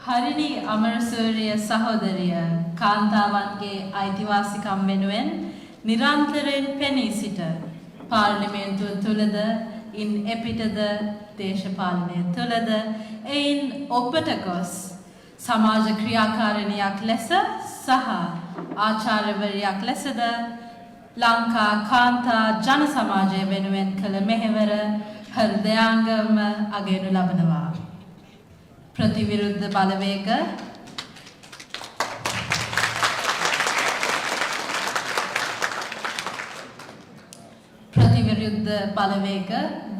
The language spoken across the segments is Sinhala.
Harini Amarasooriya සහෝදරිය කාන්තාවන්ගේ අයිතිවාසිකම් වෙනුවෙන් නිරන්තරයෙන් පෙනී සිට පාර්ලිමේන්තුව තුළද ඉන් එපිටද දේශපාලනය තුළද එයින් ඔබට ගොස් සමාජ ක්‍රියාකාරිනියක් ලෙස සහ ආචාර්යවරියක් ලෙසද ලංකා කාන්තා ජන සමාජය වෙනුවෙන් කළ මෙහෙවර හෘදයාංගම අගයනු ලබනවා. प्रतिविरुद्ध බලවේග බලවේග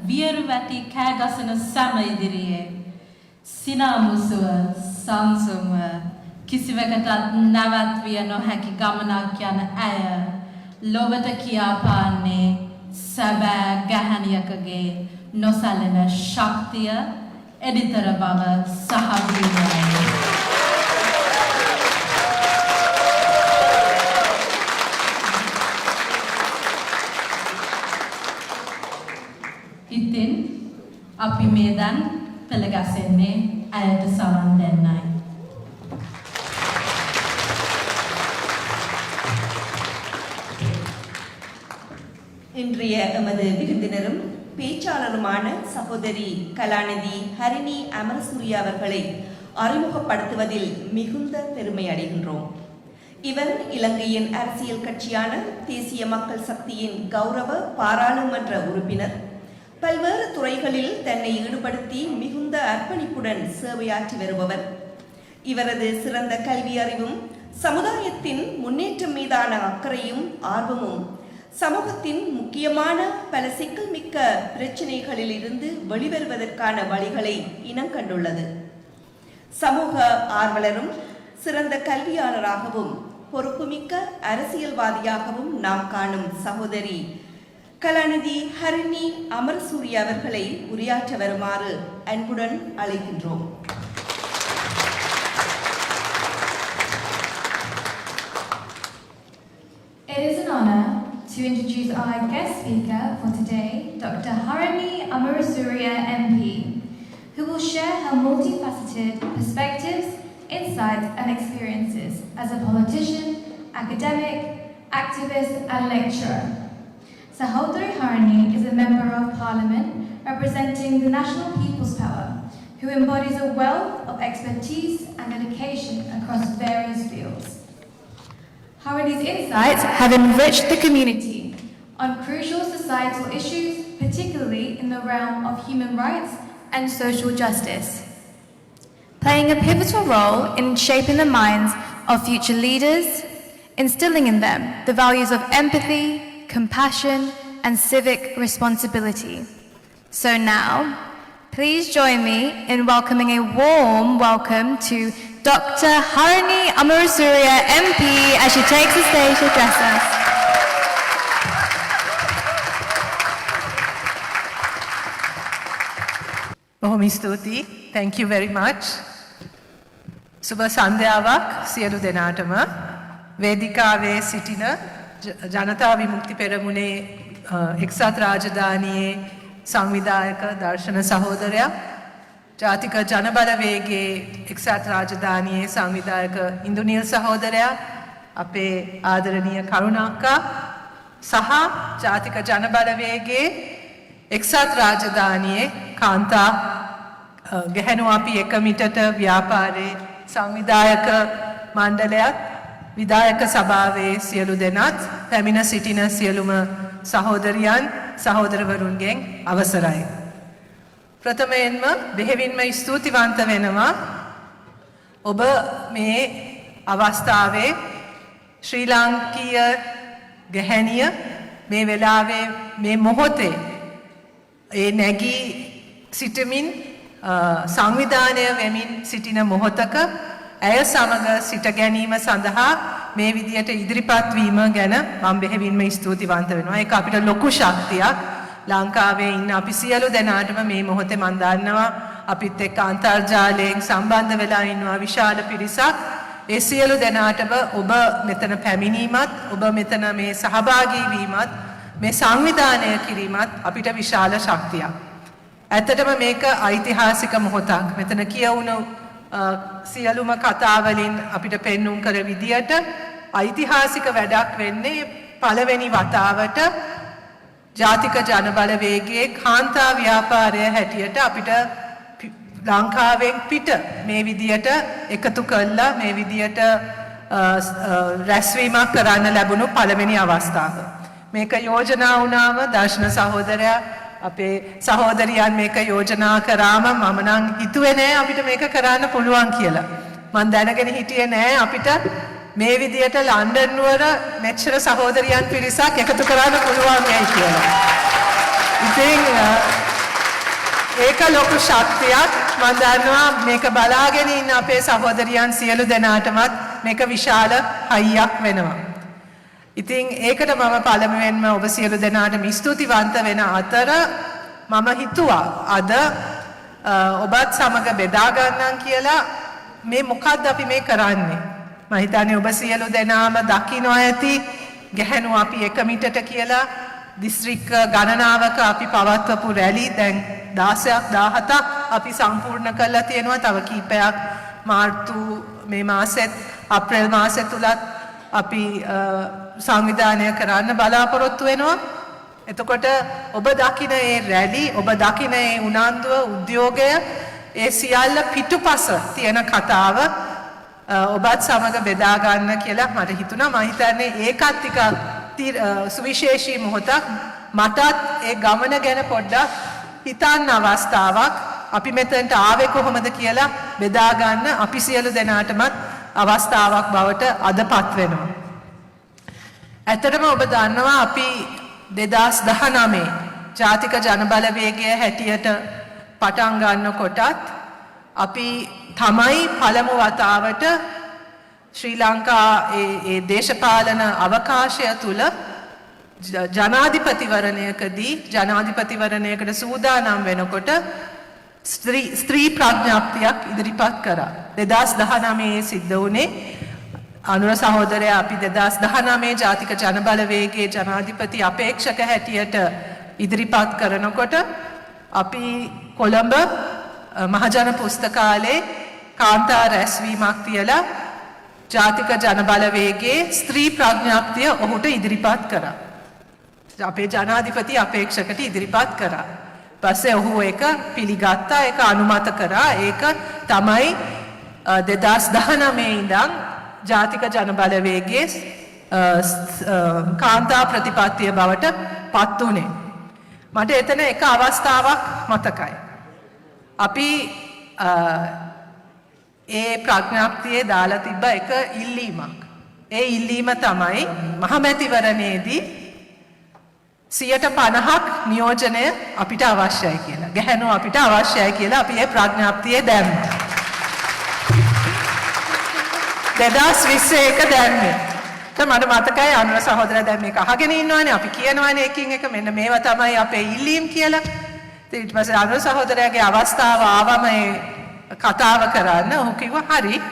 වියරු වැටි කෑගසන සැම ඉදිරියේ සිනාමුසුව සංසුන්ව කිසිවකට නැවැත්විය නොහැකි ගමනක් යන ඇය ලොවට කියා පාන්නේ සැබෑ ගැහැණියකගේ නොසැලෙන ශක්තිය එඩිතර බව සහභාගීවයි. ඉතින් අපි මේ දැන් පෙළගැසෙන්නේ ඇයට සවන් දෙන්නයි. இன்றைய எமது விருந்தினரும் பேச்சாளருமான சகோதரி கலாநிதி ஹரிணி அமரசூரியா அவர்களை அறிமுகப்படுத்துவதில் மிகுந்த பெருமை அடைகின்றோம். இவர் இலங்கையின் அரசியல் கட்சியான தேசிய மக்கள் சக்தியின் கௌரவ பாராளுமன்ற உறுப்பினர். பல்வேறு துறைகளில் தன்னை ஈடுபடுத்தி மிகுந்த அர்ப்பணிப்புடன் சேவையாற்றி வருபவர். இவரது சிறந்த கல்வி அறிவும் சமுதாயத்தின் முன்னேற்றம் மீதான அக்கறையும் ஆர்வமும் சமூகத்தின் முக்கியமான பல சிக்கல் மிக்க பிரச்சனைகளில் இருந்து வெளிவருவதற்கான வழிகளை இனங்கண்டுள்ளது. சமூக ஆர்வலரும் சிறந்த கல்வியாளராகவும் பொறுப்புமிக்க அரசியல்வாதியாகவும் நாம் காணும் சகோதரி கலாநிதி ஹரிணி அமரசூரியா அவர்களை உரையாற்ற வருமாறு அன்புடன் அழைக்கின்றோம். It is an honor to introduce our guest speaker for today, Dr.Harini Amarasooriya MP, who will share her multifaceted perspectives, insights and experiences as a politician, academic, activist and lecturer. Dr.Harini is a member of Parliament representing the National People's Power, who embodies a wealth of expertise and dedication across various fields. Harini's insights have enriched the community on crucial societal issues, particularly in the realm of human rights and social justice, playing a pivotal role in shaping the minds of future leaders, instilling in them the values of empathy, compassion and civic responsibility. So now, please join me in welcoming a warm welcome to Dr.Harini Amarasooriya MP as she takes the stage to address us. බොහොම ස්තුතියි. Thank you very much. සුබ සන්ධ්‍යාවක් සියලු දෙනාටම. වේදිකාවේ සිටින ජනතා විමුක්ති පෙරමුණේ එක්සත් රාජධානියේ සංවිධායක දර්ශන සහෝදරයා, ජාතික ජනබලවේගයේ එක්සත් රාජධානියේ සංවිධායක ඉන්දුනිල් සහෝදරයා, අපේ ආදරණීය කරුණාක්කා සහ ජාතික ජනබලවේගයේ එක්සත් රාජධානියේ කාන්තා ගැහැණු අපි එකමිටට ව්‍යාපාරයේ සංවිධායක මණ්ඩලයත් විධායක සභාවේ සියලු දෙනාත් පැමිණ සිටින සියලුම සහෝදරියන් සහෝදරවරුන්ගෙන් අවසරයි. ප්‍රථමයෙන්ම බෙහෙවින්ම ස්තුතිවන්ත වෙනවා ඔබ මේ අවස්ථාවේ ශ්‍රී ලාංකීය ගැහැණිය මේ වෙලාවේ මේ මොහොතේ ඒ නැගී සිටමින් සංවිධානය වෙමින් සිටින මොහොතක ඇය සමග සිට ගැනීම සඳහා මේ විදියට ඉදිරිපත් වීම ගැන මම බෙහෙවින්ම ස්තුතිවන්ත වෙනවා. ඒක අපිට ලොකු ශක්තියක්. ලංකාවේ ඉන්න අපි සියලු දෙනාටම මේ මොහොතේ මම දන්නවා අපිත් එක්ක අන්තර්ජාලයෙන් සම්බන්ධ වෙලා ඉන්නවා විශාල පිරිසක්. ඒ සියලු දෙනාටම ඔබ මෙතන පැමිණීමත්, ඔබ මෙතන මේ සහභාගී වීමත්, මේ සංවිධානය කිරීමත් අපිට විශාල ශක්තියක්. ඇත්තටම මේක ඓතිහාසික මොහොතක්. මෙතන කියවුණු සියලුම කතාවලින් අපිට පෙන්눔 කර විදියට ඓතිහාසික වැඩක් වෙන්නේ පළවෙනි වතාවට ජාතික ජනබලවේගයේ කාන්තා ව්‍යාපාරය හැටියට අපිට ලංකාවෙන් පිට මේ විදියට එකතු කළා මේ විදියට රැස්වීමක් කරන්න ලැබුණු පළවෙනි අවස්ථාව. මේක යෝජනා වුණාම දර්ශන සහෝදරයා අපේ සහෝදරියන් මේක යෝජනා කරාම මම නම් හිතුවේ නෑ අපිට මේක කරන්න පුළුවන් කියලා. මම දැනගෙන හිටියේ නෑ අපිට මේ විදියට ලන්ඩන් නුවර මෙච්චර සහෝදරියන් පිරිසක් එකතු කරන්න පුළුවන් වෙයි කියලා. ඉතින් ඒක ලොකු ශක්තියක්. මම දන්නවා මේක බලාගෙන ඉන්න අපේ සහෝදරියන් සියලු දෙනාටමත් මේක විශාල හයියක් වෙනවා. ඉතින් ඒකට මම පළමුවෙන්ම ඔබ සියලු දෙනාටම ස්තුතිවන්ත වෙන අතර මම හිතුවා අද ඔබත් සමග බෙදා ගන්නම් කියලා මේ මොකද්ද අපි මේ කරන්නේ. මම හිතන්නේ ඔබ සියලු දෙනාම දකින්න ඇති ගැහැණු අපි එක මිටට කියලා දිස්ත්‍රික්ක ගණනාවක අපි පවත්වපු රැලි දැන් 16ක් 17ක් අපි සම්පූර්ණ කරලා තියෙනවා. තව කීපයක් මාර්තු මේ මාසෙත් අප්‍රේල් මාසෙත් තුලත් අපි සංවිධානය කරන්න බලාපොරොත්තු වෙනවා. එතකොට ඔබ දකින ඒ රැලි ඔබ දකින ඒ උනන්දුව උද්‍යෝගය ඒ සියල්ල පිටුපස තියෙන කතාව ඔබත් සමග බෙදා ගන්න කියලා මට හිතුණා. මම හිතන්නේ ඒකත් ටිකක් සුවිශේෂී මොහොතක් මටත් ඒ ගමන ගැන පොඩ්ඩක් හිතන්න අවස්ථාවක් අපි මෙතනට ආවේ කොහොමද කියලා බෙදා ගන්න අපි සියලු දෙනාටමත් අවස්ථාවක් බවට අදපත් වෙනවා. ඇත්තටම ඔබ දන්නවා අපි 2019 ජාතික ජනබලවේගය හැටියට පටන් ගන්නකොටත් අපි තමයි පළමු වතාවට ශ්‍රී ලංකා ඒ දේශපාලන අවකාශය තුල ජනාධිපතිවරණයකදී ජනාධිපතිවරණයකට සූදානම් වෙනකොට ස්ත්‍රී ප්‍රඥාප්තියක් ඉදිරිපත් කරා. 2019 සිද්ධ වුණේ අනුර සහෝදරයා අපි 2019 ජාතික ජනබලවේගයේ ජනාධිපති අපේක්ෂක හැටියට ඉදිරිපත් කරනකොට අපි කොළඹ මහජන පුස්තකාලයේ කාන්තා රැස්වීමක් තියලා ජාතික ජනබලවේගයේ ස්ත්‍රී ප්‍රඥාප්තිය ඔහුට ඉදිරිපත් කරා. අපේ ජනාධිපති අපේක්ෂකට ඉදිරිපත් කරා. පස්සේ ඔහු ඒක පිළිගත්තා ඒක අනුමත කරා. ඒක තමයි 2019 ඉඳන් ජාතික ජනබලවේගයේ කාන්තා ප්‍රතිපත්තිය බවට පත් වුණේ. මට එතන එක අවස්ථාවක් මතකයි. අපි ඒ ප්‍රඥාප්තියේ දාලා තිබ්බ එක ඉල්ලීමක්. ඒ ඉල්ලීම තමයි මහමැතිවරණයේදී 50% නියෝජනය අපිට අවශ්‍යයි කියලා. ගැහැණු අපිට අවශ්‍යයි කියලා අපි ඒ ප්‍රඥාප්තියේ දැම්මා. 2020 එක දැම්මේ. මට මතකයි අනුර සහෝදරයා දැන් මේක අහගෙන ඉන්නවනේ අපි කියනවනේ එකින් එක මෙන්න මේවා තමයි අපේ ඉල්ලීම් කියලා. ඊට පස්සේ අනුර සහෝදරයාගේ අවස්ථාව ආවම ඒ කතාව කරන්න ඔහු කිව්වා හරි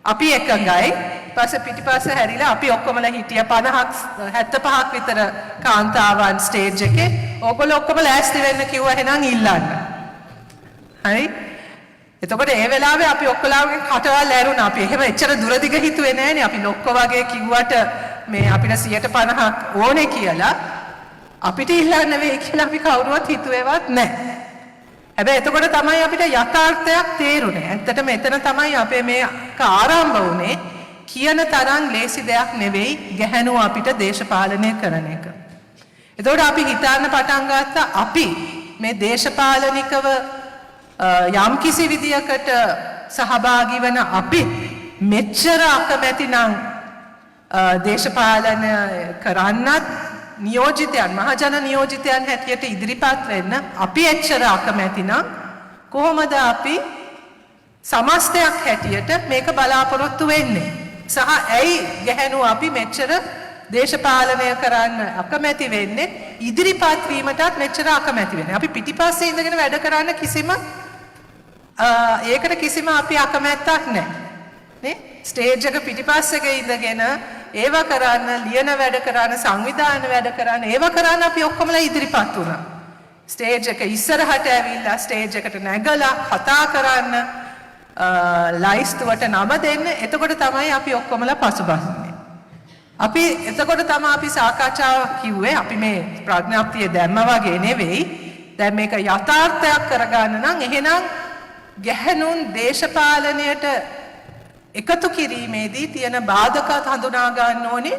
අපි එකඟයි. පස්සේ පිටිපස්සේ හැරිලා අපි ඔක්කොමලා හිටියා 75ක් විතර කාන්තාවන් ස්ටේජ් එකේ. ඕගොල්ලෝ ඔක්කොම ලෑස්ති වෙන්න කිව්වා එහෙනම් ඉල්ලන්න. හරි. එතකොට ඒ වෙලාවේ අපි ඔක්කොලාගේ කටවල් ඇරුණා. අපි එහෙම එච්චර දුරදිග හිතුවේ නෑනේ. අපි ලොක්ක වගේ කිව්වට මේ අපිට 50% ඕනේ කියලා අපිට ඉල්ලන්න වෙයි කියලා අපි කවුරුවත් හිතුවේවත් නෑ. හැබැයි එතකොට තමයි අපිට යථාර්ථයක් තේරුනේ. ඇත්තටම එතන තමයි අපේ මේක ආරම්භ වුනේ. කියන තරම් ලේසි දෙයක් නෙවෙයි ගැහැණුව අපිට දේශපාලනය කරන එක. එතකොට අපි හිතන්න පටන් ගත්තා අපි මේ දේශපාලනිකව යම් කිසි විදියකට සහභාගී වන අපි මෙච්චර අකමැති නම් දේශපාලන කරන්නත් නියෝජිතයන් මහජන නියෝජිතයන් හැටියට ඉදිරිපත් වෙන්න අපි එච්චර අකමැති නම් කොහොමද අපි සමස්තයක් හැටියට මේක බලාපොරොත්තු වෙන්නේ සහ ඇයි ගැහැණුව අපි මෙච්චර දේශපාලනය කරන්න අකමැති වෙන්නේ ඉදිරිපත් වීමටත් මෙච්චර අකමැති වෙන්නේ අපි පිටිපස්සේ ඉඳගෙන වැඩ කරන්න කිසිම ඒකට කිසිම අපි අකමැත්තක් නැහැ නේ ස්ටේජ් එක පිටිපස්සක ඉඳගෙන ඒව කරන්න ලියන වැඩ කරන්න සංවිධාන වැඩ කරන්න ඒව කරන්න අපි ඔක්කොමලා ඉදිරිපත් වුණා ස්ටේජ් එක ඉස්සරහට ඇවිල්ලා ස්ටේජ් එකට නැගලා කතා කරන්න ලයිස්තුවට නම දෙන්න. එතකොට තමයි අපි ඔක්කොමලා පසුබහින්නේ. අපි එතකොට තමයි අපි සාකච්ඡාවක් කිව්වේ අපි මේ ප්‍රඥාප්තිය දැම්ම වගේ නෙවෙයි. දැන් මේක යථාර්ථයක් කරගන්න නම් එහෙනම් ගැහැණුන් දේශපාලනයට එකතු කිරීමේදී තියෙන බාධක හඳුනා ගන්න ඕනේ.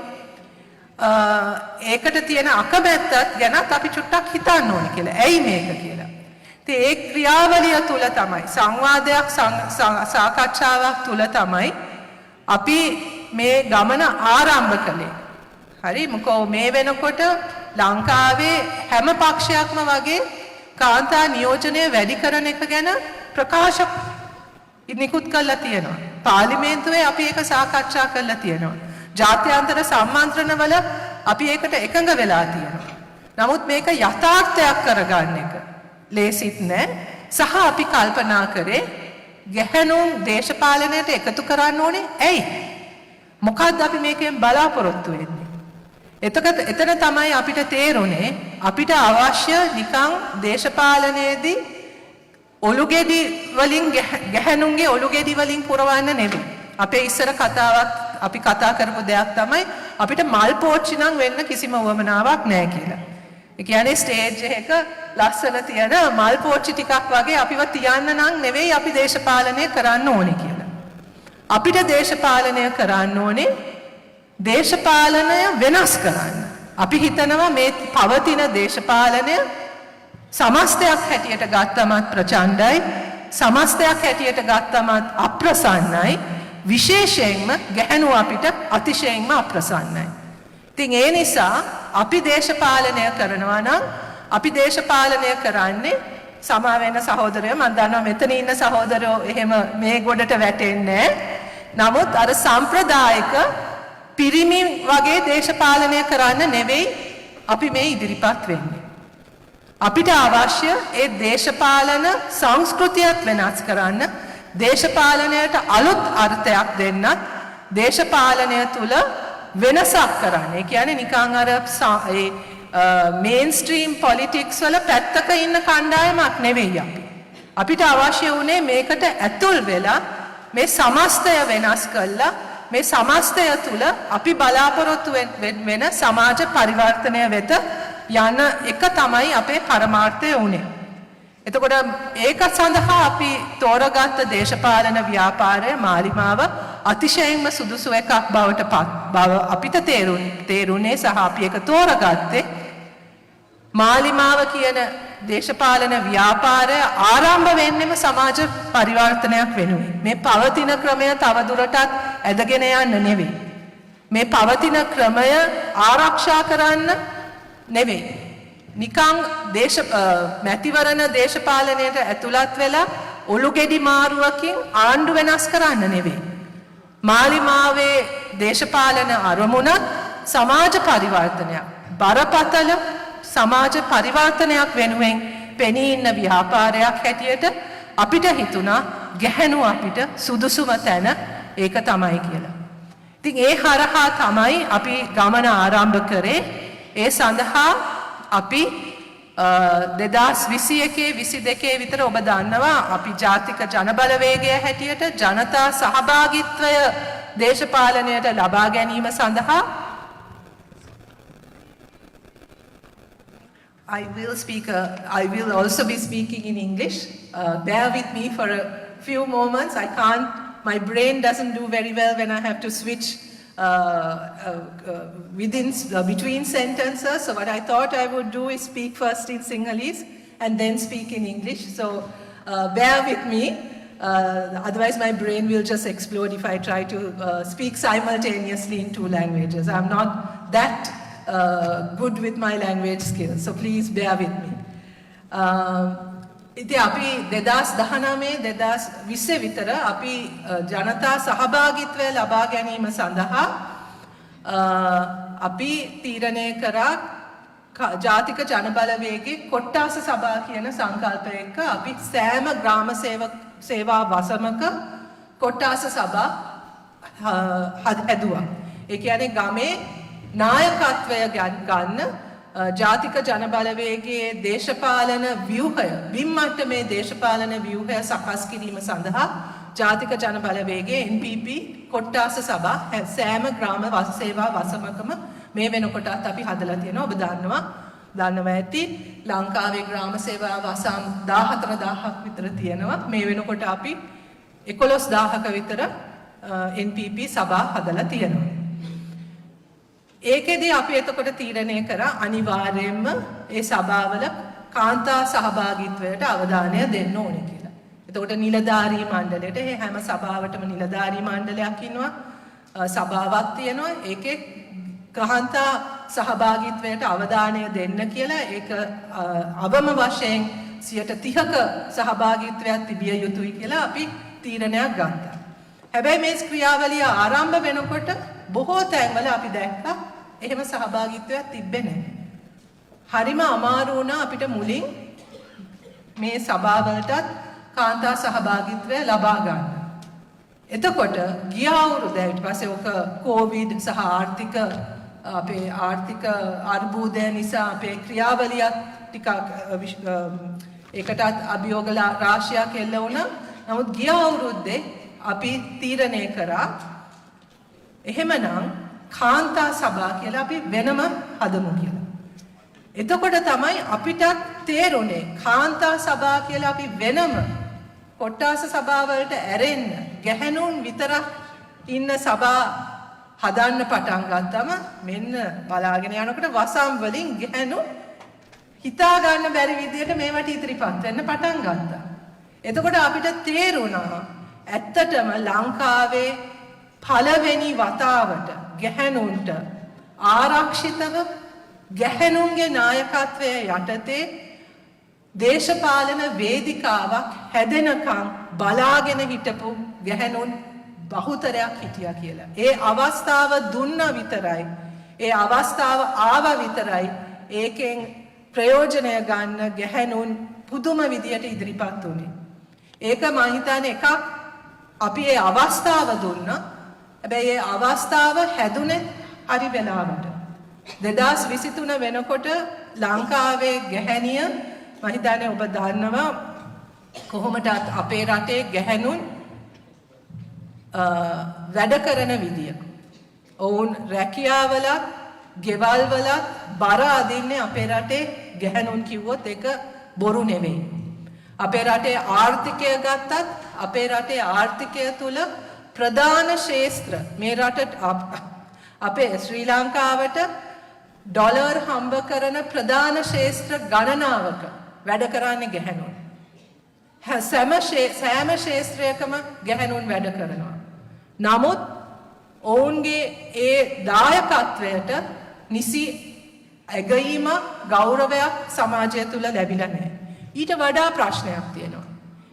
ඒකට තියෙන අකමැත්තත් ගැනත් අපි චුට්ටක් හිතන්න ඕනේ කියලා. ඇයි මේක කියලා. ඉතින් ඒ ක්‍රියාවලිය තුල තමයි සංවාදයක් සාකච්ඡාවක් තුල තමයි අපි මේ ගමන ආරම්භ කළේ. හරි මොකෝ මේ වෙනකොට ලංකාවේ හැම පක්ෂයක්ම වගේ කාන්තා නියෝජනය වැඩි කරන එක ගැන ප්‍රකාශ නිකුත් කරලා තියෙනවා. පාර්ලිමේන්තුවේ අපි ඒක සාකච්ඡා කරලා තියෙනවා. ජාත්‍යන්තර සම්මන්ත්‍රණවල අපි ඒකට එකඟ වෙලා තියෙනවා. නමුත් මේක යථාර්ථයක් කරගන්න එක ලේසිත් නෑ. සහ අපි කල්පනා කරේ ගැහැණුන් දේශපාලනයට එකතු කරන්න ඕනේ. ඇයි? මොකක්ද අපි මේකෙන් බලාපොරොත්තු වෙන්නේ? එතන තමයි අපිට තේරුනේ අපිට අවශ්‍ය නිකං දේශපාලනයේදී ඔලුගෙඩි වලින් ගැහැණුන්ගේ ඔලුගෙඩි වලින් පුරවන්න නෙවෙයි. අපේ ඉස්සර කතාවක් අපි කතා කරපු දෙයක් තමයි අපිට මල් පෝච්චි නම් වෙන්න කිසිම උවමනාවක් නැහැ කියලා. ඒ කියන්නේ ස්ටේජ් එක ලස්සන තියෙන මල් පෝච්චි ටිකක් වගේ අපිව තියන්න නම් නෙවෙයි අපි දේශපාලනය කරන්න ඕනේ කියලා. අපිට දේශපාලනය කරන්න ඕනේ දේශපාලනය වෙනස් කරන්න. අපි හිතනවා මේ පවතින දේශපාලනය සමස්තයක් හැටියට ගත්තමත් ප්‍රචණ්ඩයි, සමස්තයක් හැටියට ගත්තමත් අප්‍රසන්නයි, විශේෂයෙන්ම ගැහැණු අපිට අතිශයින්ම අප්‍රසන්නයි. ඉතින් ඒ නිසා අපි දේශපාලනය කරනවා නම් අපි දේශපාලනය කරන්නේ සමා වෙන සහෝදරයෝ මම දන්නවා මෙතන ඉන්න සහෝදරයෝ එහෙම මේ ගොඩට වැටෙන්නේ නමුත් අර සම්ප්‍රදායික පිරිමි වගේ දේශපාලනය කරන්න නෙවෙයි අපි මේ ඉදිරිපත් වෙන්නේ. අපිට අවශ්‍ය ඒ දේශපාලන සංස්කෘතියත් වෙනස් කරන්න, දේශපාලනයට අලුත් අර්ථයක් දෙන්නත්, දේශපාලනය තුල වෙනසක් කරන්න. ඒ කියන්නේ නිකන් අර මේන්ස්ට්‍රීම් පොලිටික්ස් වල පැත්තක ඉන්න කණ්ඩායමක් නෙවෙයි අපි. අපිට අවශ්‍ය වුණේ මේකට ඇතුල් වෙලා මේ සමස්තය වෙනස් කළා. මේ සමස්තය තුල අපි බලාපොරොත්තු වෙන සමාජ පරිවර්තනය වෙත යන එක තමයි අපේ පරමාර්ථය වුණේ. එතකොට ඒක සඳහා අපි තෝරගත්ත දේශපාලන ව්‍යාපාරය මාලිමාව අතිශයින්ම සුදුසු එකක් බවට බව අපිට තේරුණේ සහ අපි ඒක තෝරගත්තේ මාලිමාව කියන දේශපාලන ව්‍යාපාරය ආරම්භ වෙන්නෙම සමාජ පරිවර්තනයක් වෙනුවෙන්. මේ පවතින ක්‍රමය තවදුරටත් ඇදගෙන යන්න නෙවෙයි. මේ පවතින ක්‍රමය ආරක්ෂා කරන්න නෙවෙයි. නිකං මැතිවරණ දේශපාලනයට ඇතුළත් වෙලා ඔලුගෙඩි මාරුවකින් ආණ්ඩු වෙනස් කරන්න නෙවෙයි. මාලිමාවේ දේශපාලන අරමුණත් සමාජ පරිවර්තනයක්. බරපතල සමාජ පරිවර්තනයක් වෙනුවෙන් පෙනී ඉන්න ව්‍යාපාරයක් හැටියට අපිට හිතුණා ගැහැණු අපිට සුදුසුම තැන ඒක තමයි කියලා. ඉතින් ඒ හරහා තමයි අපි ගමන ආරම්භ කරේ. ඒ සඳහා අපි 2021-22 විතර ඔබ දන්නවා අපි ජාතික ජනබලවේගය හැටියට ජනතා සහභාගීත්වය දේශපාලනයට ලබා ගැනීම සඳහා I will also be speaking in English. Bear with me for a few moments. My brain doesn't do very well when I have to switch between sentences. So what I thought I would do is speak first in Sinhalese and then speak in English. So bear with me. Otherwise my brain will just explode if I try to speak simultaneously in two languages. I'm not that good with my language skills. So please bear with me. ඉතින් අපි 2019 විතර අපි ජනතා සහභාගීත්වය ලබා ගැනීම සඳහා අපි තීරණය කරා ජාතික ජනබලවේගයේ කොට්ටාස සභා කියන සංකල්පය එක්ක අපි සෑම ග්‍රාම සේවා වසමක කොට්ටාස සභා හැදුවා. ඒ කියන්නේ ගමේ නායකත්වය ගන්න ජාතික ජනබලවේගයේ දේශපාලන ව්‍යුහය බිම් මට්ටමේ දේශපාලන ව්‍යුහය සකස් කිරීම සඳහා ජාතික ජන බලවේගයේ NPP කොට්ටාස සභා සෑම ග්‍රාම සේවා වසමකම මේ වෙනකොටත් අපි හදලා තියෙනවා. ඔබ දන්නවා ඇති ලංකාවේ ග්‍රාම සේවා වසම් 14000ක් විතර තියෙනවා. මේ වෙනකොට අපි 11000ක විතර NPP සභා හදලා තියෙනවා. ඒකෙදී අපි එතකොට තීරණය කරා අනිවාර්යයෙන්ම ඒ සභාවල කාන්තා සහභාගීත්වයට අවධානය දෙන්න ඕනේ කියලා. එතකොට නිලධාරී මණ්ඩලයට හැම සභාවටම නිලධාරී මණ්ඩලයක් ඉන්නවා. සභාවක් තියෙනවා. ඒකේ කාන්තා සහභාගීත්වයට අවධානය දෙන්න කියලා ඒක අවම වශයෙන් 30%ක සහභාගීත්වයක් තිබිය යුතුයි කියලා අපි තීරණයක් ගත්තා. හැබැයි මේ ක්‍රියාවලිය ආරම්භ වෙනකොට බොහෝ තැන්වල අපි දැක්කා එහෙම සහභාගීත්වයක් තිබ්බේ නැහැ. හරිම අමාරු වුණා අපිට මුලින් මේ සභාවලටත් කාන්තා සහභාගීත්වය ලබා ගන්න. එතකොට ගිය අවුරුද්ද ඊට පස්සේ ඔක කොවිඩ් සහ අපේ ආර්ථික අර්බුදය නිසා අපේ ක්‍රියාවලියත් ටිකක් ඒකටත් අභියෝග රාශියක් එල්ල වුණා. නමුත් ගිය අවුරුද්දේ අපි තීරණය කරා එහෙමනම් කාන්තා සභා කියලා අපි වෙනම හදමු කියලා. එතකොට තමයි අපිට තේරුනේ කාන්තා සභා කියලා අපි වෙනම කොට්ටාස සභාවලට ඇරෙන්න ගැහැණුන් විතරක් ඉන්න සභා හදන්න පටන් ගත්තම මෙන්න බලාගෙන යනකොට වසම් වලින් ගැහැණු හිතා ගන්න බැරි විදියට මේවට ඉදිරිපත් වෙන්න පටන් ගත්තා. එතකොට අපිට තේරුණා ඇත්තටම ලංකාවේ පළවෙනි වතාවට ගැහැණුන්ට ආරක්ෂිතව ගැහැණුන්ගේ නායකත්වය යටතේ දේශපාලන වේදිකාවක් හැදෙනකම් බලාගෙන හිටපු ගැහැණුන් බහුතරයක් හිටියා කියලා. ඒ අවස්ථාව දුන්න විතරයි. ඒ අවස්ථාව ආව විතරයි. ඒකෙන් ප්‍රයෝජනය ගන්න ගැහැණුන් පුදුම විදියට ඉදිරිපත් වුණේ. ඒක මම හිතන්නේ එකක් අපි ඒ අවස්ථාව දුන්නා. හැබැයි ඒ අවස්ථාව හැදුනේ හරි වෙලාවට. 2023 වෙනකොට ලංකාවේ ගැහැණිය මම හිතන්නේ ඔබ දන්නවා කොහොමදත් අපේ රටේ ගැහැණුන් වැඩ කරන විදිය. ඔවුන් රැකියාවලත්, ගෙවල් වලත් බර අදින්නේ අපේ රටේ ගැහැණුන් කිව්වොත් ඒක බොරු නෙවෙයි. අපේ රටේ ආර්ථිකය ගත්තත් අපේ රටේ ආර්ථිකය තුල ප්‍රධාන ශේත්‍ර මේ රටට අපේ ශ්‍රී ලංකාවට ඩොලර් හම්බ කරන ප්‍රධාන ශේත්‍ර ගණනාවක වැඩ කරන්නේ ගැහැණුන්. සෑම ශේත්‍රයකම ගැහැණුන් වැඩ කරනවා. නමුත් ඔවුන්ගේ ඒ දායකත්වයට නිසි ඇගීම ගෞරවයක් සමාජය තුළ ලැබිලා නැහැ. ඊට වඩා ප්‍රශ්නයක් තියෙනවා.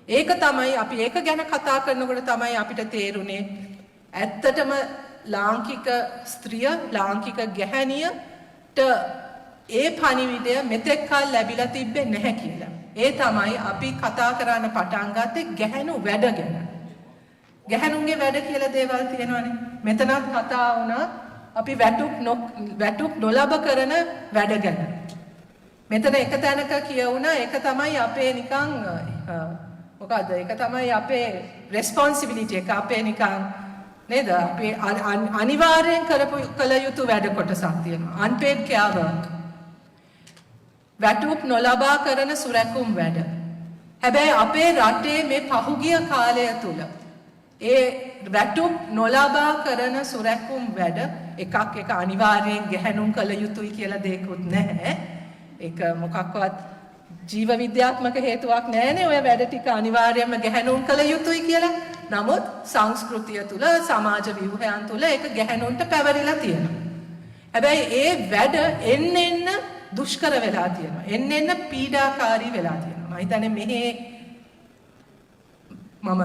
ඒක තමයි අපි ඒක ගැන කතා කරනකොට තමයි අපිට තේරුනේ ඇත්තටම ලාංකික ස්ත්‍රිය ලාංකික ගැහැණියට ඒ පණිවිඩය මෙතෙක් කල් ලැබිලා තිබ්බේ නැහැ කියලා. ඒ තමයි අපි කතා කරන්න පටන් ගත්තේ ගැහැණු වැඩ ගැන. ගැහැණුන්ගේ වැඩ කියලා දේවල් තියෙනවානේ. මෙතනත් කතා වුණා අපි වැටුප් නොලබ කරන වැඩ ගැන. මෙතන එක තැනක කියවුණා ඒක තමයි අපේ නිකන් මොකද්ද? ඒක තමයි අපේ responsibility එක අපේ නිකන් නේද? අපේ අනිවාර්යෙන් කළ යුතු වැඩ කොටසක් තියෙනවා. unpaid care work. වැටුප් නොලබා කරන සුරැකුම් වැඩ. හැබැයි අපේ රටේ මේ පහුගිය කාලය තුල ඒ වැටුප් නොලබා කරන සුරැකුම් වැඩ එක අනිවාර්යෙන් ගැහැණුන් කළ යුතුයි කියලා දෙයක්වත් නැහැ. ඒක මොකක්වත් ජීව විද්‍යාත්මක හේතුවක් නැහැනේ ඔය වැඩ ටික අනිවාර්යයෙන්ම ගැහැණුන් කළ යුතුයි කියලා. නමුත් සංස්කෘතිය තුල සමාජ ව්‍යුහයන් තුල ඒක ගැහැණුන්ට පැවරිලා තියෙනවා. හැබැයි ඒ වැඩ එන්න දුෂ්කර වෙලා තියෙනවා. එන්න පීඩාකාරී වෙලා තියෙනවා. මම හිතන්නේ මම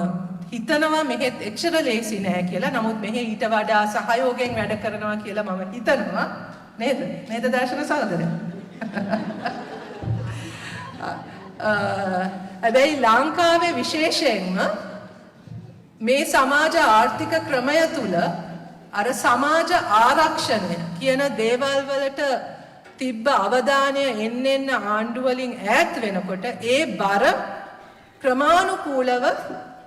හිතනවා මෙහෙත් එච්චර ලේසි නෑ කියලා. නමුත් මෙහෙ ඊට වඩා සහයෝගයෙන් වැඩ කරනවා කියලා මම හිතනවා. නේද? නේද දර්ශන සහෝදරයා? හැබැයි ලංකාවේ විශේෂයෙන්ම මේ සමාජ ආර්ථික ක්‍රමය තුල අර සමාජ ආරක්ෂණය කියන දේවල් වලට තිබ්බ අවධානය එන්න ආණ්ඩු වලින් ඈත් වෙනකොට ඒ බර ක්‍රමානුකූලව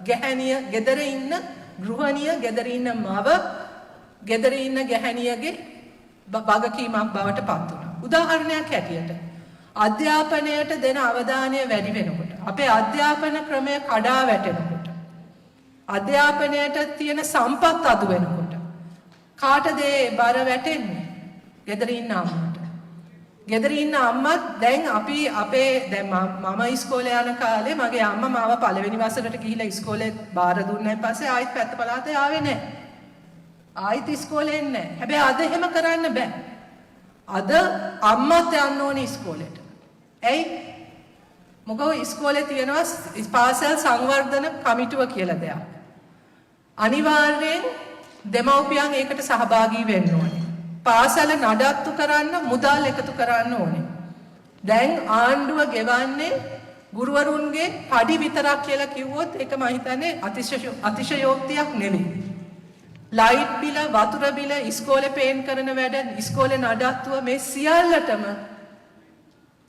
ගැහැණිය ගෙදර ඉන්න ගෘහණිය ගෙදර ඉන්න මව ගෙදර ඉන්න ගැහැණියගේ වගකීමක් බවට පත් වුණා. උදාහරණයක් හැටියට අධ්‍යාපනයට දෙන අවධානය වැඩි වෙනකොට අපේ අධ්‍යාපන ක්‍රමය කඩා වැටෙනකොට අධ්‍යාපනයට තියෙන සම්පත් අඩු වෙනකොට කාටද ඒ බර වැටෙන්නේ? ගෙදර ඉන්න අම්මට. ගෙදර ඉන්න අම්මත් දැන් අපි අපේ දැන් මම ඉස්කෝලේ යන කාලේ මගේ අම්මා මාව පළවෙනි වසරට ගිහිල්ලා ඉස්කෝලේ බාර දුන්නාන් පස්සේ ආයෙත් පැත්ත පළාතේ ආවේ නැහැ. ආයෙත් ඉස්කෝලේ එන්නේ නැහැ. හැබැයි අද එහෙම කරන්න බෑ. අද අම්මත් යන්න ඕනේ ඉස්කෝලේට. ඇයි? මොකද ඉස්කෝලේ තියෙනවා පාසල් සංවර්ධන කමිටුව කියලා දෙයක්. අනිවාර්යෙන් දෙමව්පියන් ඒකට සහභාගී වෙන්න ඕනේ. පාසල නඩත්තු කරන්න මුදල් එකතු කරන්න ඕනේ. දැන් ආණ්ඩුව ගෙවන්නේ ගුරුවරුන්ගේ පඩි විතරක් කියලා කිව්වොත් ඒක මම හිතන්නේ අතිශයෝක්තියක් නෙමෙයි. ලයිට් බිල, වතුර බිල, ඉස්කෝලේ පේන් කරන වැඩ, ඉස්කෝලේ නඩත්තුව මේ සියල්ලටම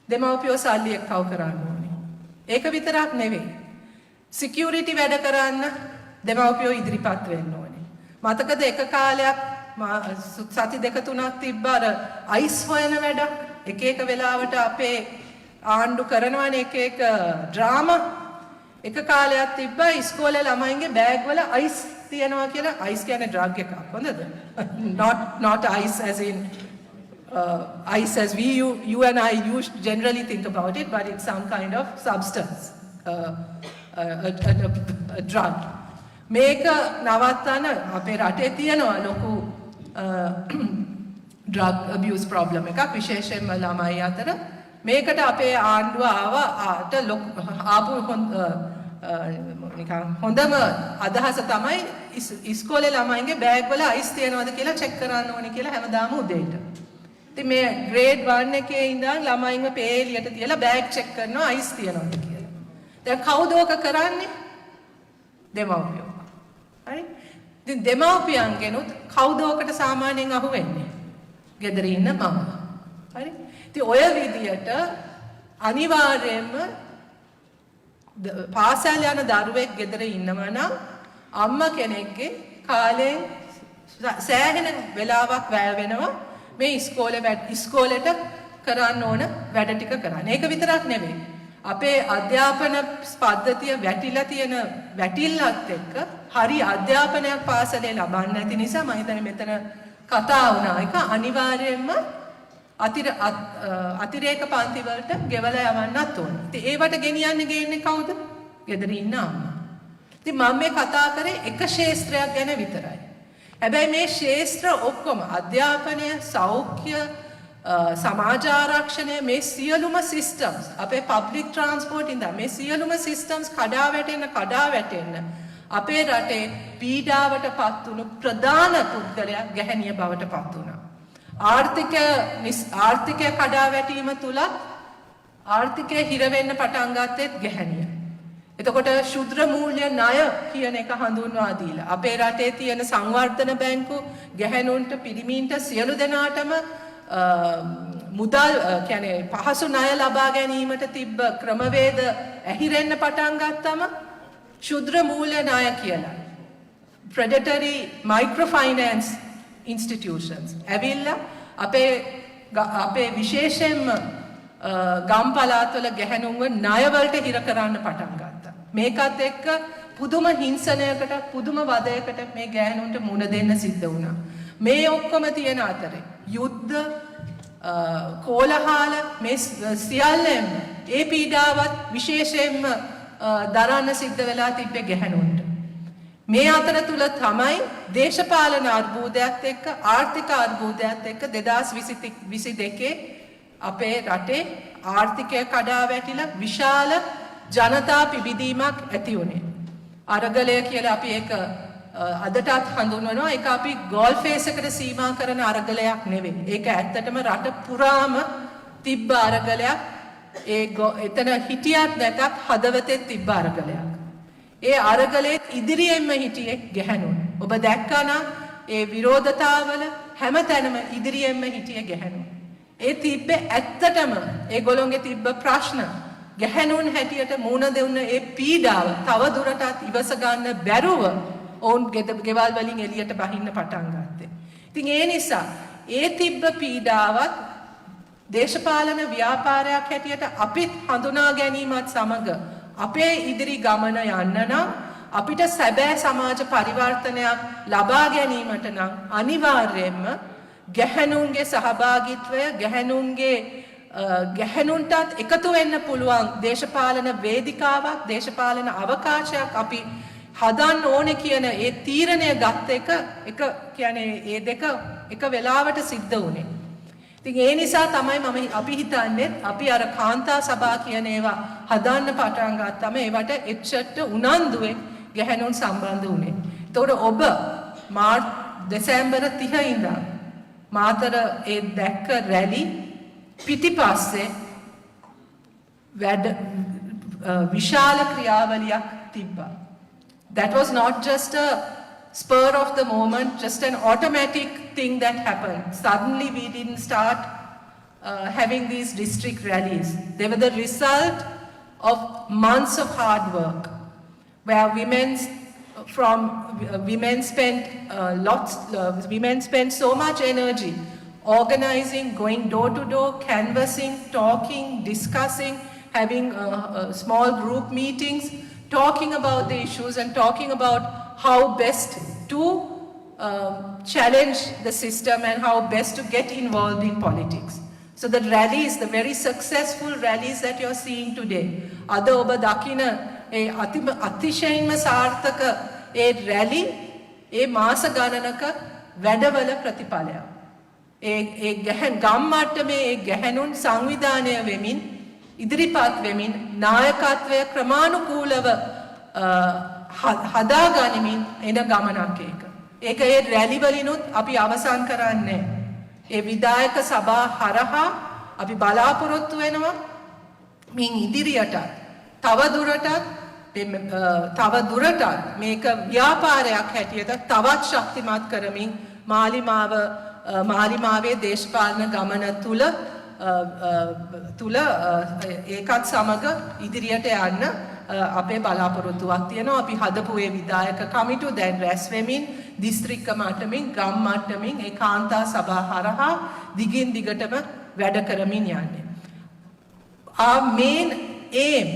දෙමව්පියෝ සල්ලි එක්කව කරන්න ඕනේ. ඒක විතරක් නෙවෙයි. සිකියුරිටි වැඩ කරන්න දෙමව්පියෝ ඉදිරිපත් වෙන්න ඕනේ. මතකද එක කාලයක් සති දෙක තුනක් තිබ්බ අර අයිස් හොයන වැඩක් එක එක වෙලාවට අපේ ආණ්ඩු කරනවනේ එක එක ඩ්‍රාමා. එක කාලයක් තිබ්බා ඉස්කෝලේ ළමයින්ගේ බෑග් වල අයිස් තියනවා කියලා. අයිස් කියන්නේ ඩ්‍රග් එකක්. හොඳද? not ice as in ice as you and I generally think about it, but it's some kind of substance, a drug. මේක නවත්තන අපේ රටේ තියෙනවා ලොකු drug abuse problem එකක් විශේෂයෙන්ම ළමයි අතර. මේකට අපේ ආණ්ඩුව ආපු නිකන් හොඳම අදහස තමයි ඉස්කෝලේ ළමයින්ගේ බෑග් වල අයිස් තියනවද කියලා චෙක් කරන්න ඕනේ කියලා හැමදාම උදේට. ඉතින් මේ ග්‍රේඩ් 1 එකේ ඉඳන් ළමයින්ව පේලියට තියලා බෑග් චෙක් කරනවා අයිස් තියනවද කියලා. දැන් කවුද ඕක කරන්නේ? දෙමව්පියෝ. හරි? ඉතින් දෙමව්පියන්ගෙනුත් කවුද ඕකට සාමාන්‍යයෙන් අහු වෙන්නේ? ගෙදර ඉන්න මම. හරි? ඉතින් ඔය විදියට අනිවාර්යයෙන්ම පාසල් යන දරුවෙක් ගෙදර ඉන්නවා නම් අම්මා කෙනෙක්ගේ කාලයෙන් සෑහෙන වෙලාවක් වැය වෙනවා මේ ඉස්කෝලේට කරන්න ඕන වැඩ ටික කරන්න. ඒක විතරක් නෙවෙයි. අපේ අධ්‍යාපන පද්ධතිය වැටිලා තියෙන වැටිල්ලත් එක්ක හරි අධ්‍යාපනයක් පාසලේ ලබන්නේ නැති නිසා මම හිතන්නේ මෙතන කතා වුණා. ඒක අනිවාර්යයෙන්ම අතිරේක පන්ති වලට ගෙවලා යවන්නත් ඕනේ. ඉතින් ඒවට ගෙනියන්නේ කවුද? ගෙදර ඉන්න අම්මා. ඉතින් මම මේ කතා කරේ එක ශාස්ත්‍රයක් ගැන විතරයි. හැබැයි මේ ශාස්ත්‍ර ඔක්කොම අධ්‍යාපනය, සෞඛ්‍ය, සමාජ ආරක්ෂණය මේ සියලුම සිස්ටම්ස් අපේ පබ්ලික් ට්‍රාන්ස්පෝර්ට් ඉඳන් මේ සියලුම සිස්ටම්ස් කඩා වැටෙන්න අපේ රටේ පීඩාවට පත් වුණු ප්‍රධාන පුද්ගලයා ගැහැණිය බවට පත් වුණා. ආර්ථිකය කඩා වැටීම තුලත් ආර්ථිකය හිර වෙන්න පටන් ගත්තෙත් ගැහැණිය. එතකොට ශුද්‍ර මූල්‍ය ණය කියන එක හඳුන්වා දීලා අපේ රටේ තියෙන සංවර්ධන බැංකු ගැහැණුන්ට පිරිමින්ට සියලු දෙනාටම මුදල් කියන්නේ පහසු ණය ලබා ගැනීමට තිබ්බ ක්‍රමවේද ඇහිරෙන්න පටන් ගත්තම ශුද්‍ර මූල්‍ය ණය කියලා predatory microfinance institutions ඇවිල්ලා අපේ විශේෂයෙන්ම ගම් පළාත්වල ගැහැණුන්ව ණය වලට හිර කරන්න පටන් ගත්තා. මේකත් එක්ක පුදුම හිංසනයකට පුදුම වදයකට මේ ගැහැණුන්ට මුහුණ දෙන්න සිද්ධ වුණා. මේ ඔක්කොම තියෙන අතරේ යුද්ධ කෝලහල මේ සියල්ලම ඒ පීඩාවත් විශේෂයෙන්ම දරන්න සිද්ධ වෙලා තිබ්බේ ගැහැණුන්ට. මේ අතර තුල තමයි දේශපාලන අර්බුදයත් එක්ක ආර්ථික අර්බුදයත් එක්ක 2022 අපේ රටේ ආර්ථිකය කඩා වැටිලා විශාල ජනතා පිබිදීමක් ඇති වුණේ. අරගලය කියලා අපි ඒක අදටත් හඳුන්වනවා. ඒක අපි ගෝල් ෆේස් එකට සීමා කරන අරගලයක් නෙවෙයි. ඒක ඇත්තටම රට පුරාම තිබ්බ අරගලයක්. එතන හිටියත් නැතත් හදවතේ තිබ්බ අරගලයක්. ඒ අරගලයේ ඉදිරියෙන්ම හිටියේ ගැහැණුන්. ඔබ දැක්කනම් ඒ විරෝධතාවල හැමතැනම ඉදිරියෙන්ම හිටියේ ගැහැණුන්. ඒ තිබ්බේ ඇත්තටම ඒගොල්ලොන්ගේ තිබ්බ ප්‍රශ්න ගැහැණුන් හැටියට මුණ දෙන්න ඒ පීඩාව තව දුරටත් ඉවස ගන්න බැරුව ඔවුන් ගෙවල් වලින් එළියට බහින්න පටන් ගත්තේ. ඉතින් ඒ නිසා ඒ තිබ්බ පීඩාවත් දේශපාලන ව්‍යාපාරයක් හැටියට අපිත් හඳුනා ගැනීමත් සමග අපේ ඉදිරි ගමන යන්න නම් අපිට සැබෑ සමාජ පරිවර්තනයක් ලබා ගැනීමට නම් අනිවාර්යයෙන්ම ගැහැණුන්ගේ සහභාගීත්වය ගැහැණුන්ටත් එකතු වෙන්න පුළුවන් දේශපාලන වේදිකාවක් දේශපාලන අවකාශයක් අපි හදන්න ඕනේ කියන ඒ තීරණය ගත්ත එක කියන්නේ ඒ දෙක එක වෙලාවට සිද්ධ වුණේ. ඉතින් ඒ නිසා තමයි අපි හිතන්නේ අපි අර කාන්තා සභා කියන ඒවා හදන්න පටන් ගත්තම ඒවට එච්චට උනන්දුවෙන් ගැහැණුන් සම්බන්ධ වුණේ. ඒතකොට ඔබ දෙසැම්බර් 30 ඉඳන් මාතර ඒ දැක්ක රැලි පිටිපස්සේ විශාල ක්‍රියාවලියක් තිබ්බා. That was not just a spur of the moment, just an automatic thing that happened. Suddenly we didn't start having these district rallies. They were the result of months of hard work, where women spent so much energy organizing, going door to door, canvassing, talking, discussing, having small group meetings, talking about the issues and talking about how best to challenge the system and how best to get involved in politics. So the rallies, the very successful rallies that you're seeing today, ada oba dakina e අතිශයින්ම සාර්ථක ඒ රැලි ඒ මාස ගණනක වැඩවල ප්‍රතිඵලයක්. ඒ ගම් මට්ටමේ ඒ ගැහැණුන් සංවිධානය වෙමින් ඉදිරිපත් වෙමින් නායකත්වය ක්‍රමානුකූලව හදාගනිමින් එන ගමනක් ඒක. ඒක ඒ රැලි වලිනුත් අපි අවසන් කරන්නේ. ඒ විධායක සභා හරහා අපි බලාපොරොත්තු වෙනවා මින් ඉදිරියට තව දුරටත් මේක ව්‍යාපාරයක් හැටියට තවත් ශක්තිමත් කරමින් මාලිමාවේ දේශපාලන ගමන තුල ඒකත් සමග ඉදිරියට යන්න අපේ බලාපොරොත්තුවක් තියෙනවා. අපි හදපු ඒ විධායක කමිටු දැන් රැස් වෙමින් දිස්ත්‍රික්ක මට්ටමින් ගම් මට්ටමින් ඒ කාන්තා සභා හරහා දිගින් දිගටම වැඩ කරමින් යන්නේ. Our main aim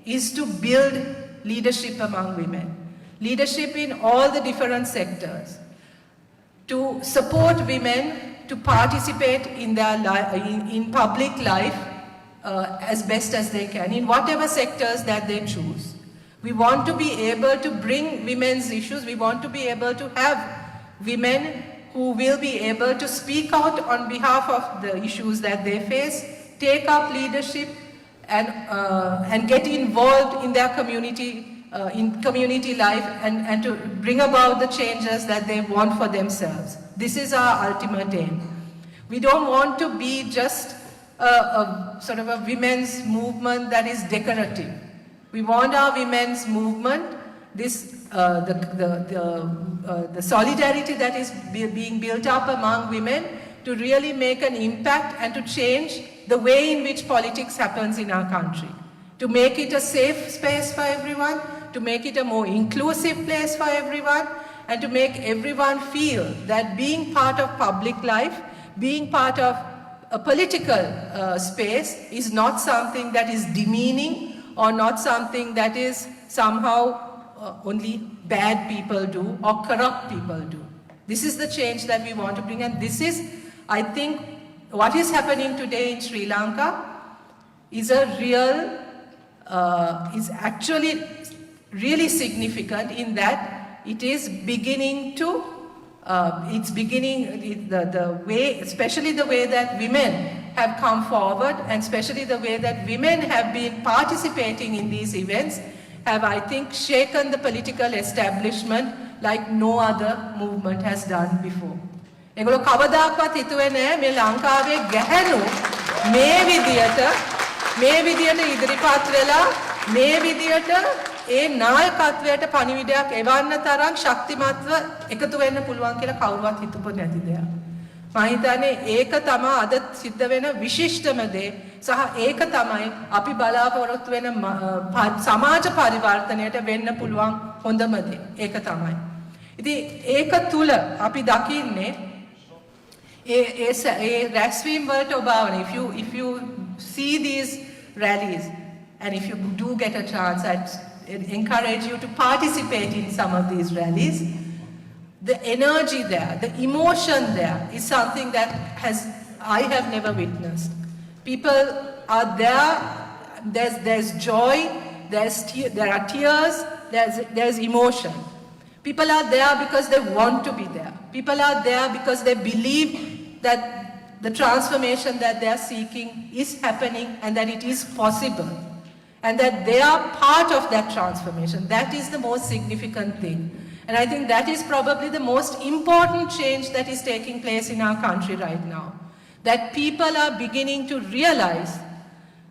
is to build leadership among women, leadership in all the different sectors, to support women to participate in their in public life as best as they can, in whatever sectors that they choose. We want to be able to bring women's issues. We want to be able to have women who will be able to speak out on behalf of the issues that they face, take up leadership and get involved in their community, in community life and to bring about the changes that they want for themselves. This is our ultimate aim. We don't want to be just a sort of a women's movement that is decorative. We want our women's movement, the solidarity that is being built up among women, to really make an impact and to change the way in which politics happens in our country. To make it a safe space for everyone, to make it a more inclusive place for everyone, and to make everyone feel that being part of public life, being part of a political space is not something that is demeaning or not something that is somehow only bad people do or corrupt people do. This is the change that we want to bring, and this is, I think, what is happening today in Sri Lanka is is actually really significant in that it is beginning to, the way, especially the way that women have come forward, and especially the way that women have been participating in these events, have, I think, shaken the political establishment like no other movement has done before. ඒගොල්ලෝ කවදාකවත් හිතුවේ නෑ මේ ලංකාවේ ගැහැණු මේ විදියට ඉදිරිපත් වෙලා මේ විදියට ඒ නායකත්වයට පණිවිඩයක් එවන්න තරම් ශක්තිමත්ව එකතු වෙන්න පුළුවන් කියලා කවුරුවත් හිතපො නැති දෙයක්. මම හිතන්නේ ඒක තමයි අද සිද්ධ වෙන විශිෂ්ටම දේ සහ ඒක තමයි අපි බලාපොරොත්තු වෙන සමාජ පරිවර්තනයට වෙන්න පුළුවන් හොඳම දේ. ඒක තමයි. ඉතින් ඒක තුල අපි දකින්නේ ඒ රැස්වීම් වලට ඔබාවන if you see these rallies and if you do get a chance, I'd encourage you to participate in some of these rallies. The energy there, the emotion there is something that I have never witnessed. People are there, there's joy, there are tears, there's emotion. People are there because they want to be there. People are there because they believe that the transformation that they are seeking is happening and that it is possible. And that they are part of that transformation. That is the most significant thing. And I think that is probably the most important change that is taking place in our country right now. That people are beginning to realize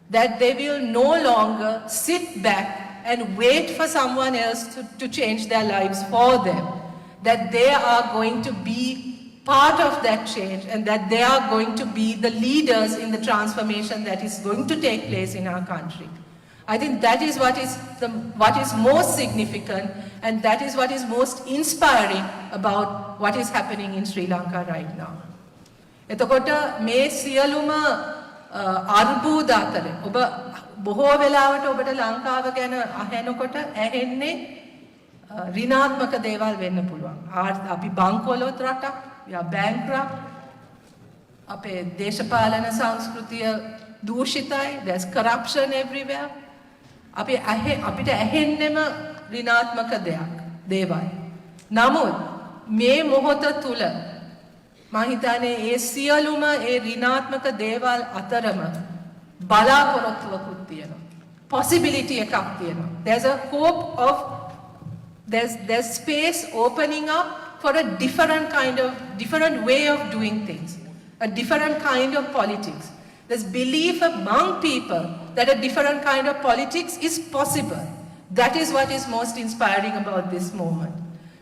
that they will no longer sit back and wait for someone else to change their lives for them. That they are going to be part of that change and that they are going to be the leaders in the transformation that is going to take place in our country. I think that is what is most significant and that is what is most inspiring about what is happening in Sri Lanka right now. එතකොට මේ සියලුම අර්බුද අතර ඔබ බොහෝ වෙලාවට ඔබට ලංකාව ගැන අහනකොට ඇහෙන්නේ ඍණාත්මක දේවල් වෙන්න පුළුවන්. අපි බංකොලොත් රටක්, we are bankrupt. අපේ දේශපාලන සංස්කෘතිය දූෂිතයි, there's corruption everywhere. අපිට ඇහෙන්නෙම ඍණාත්මක දේවල්. නමුත් මේ මොහොත තුල මම හිතන්නේ ඒ සියලුම ඒ ඍණාත්මක දේවල් අතරම බලාපොරොත්තුවකුත් තියෙනවා. possibility එකක් තියෙනවා. There's a hope of there's space opening up for a different way of doing things, a different kind of politics. There's belief among people that a different kind of politics is possible. That is what is most inspiring about this moment.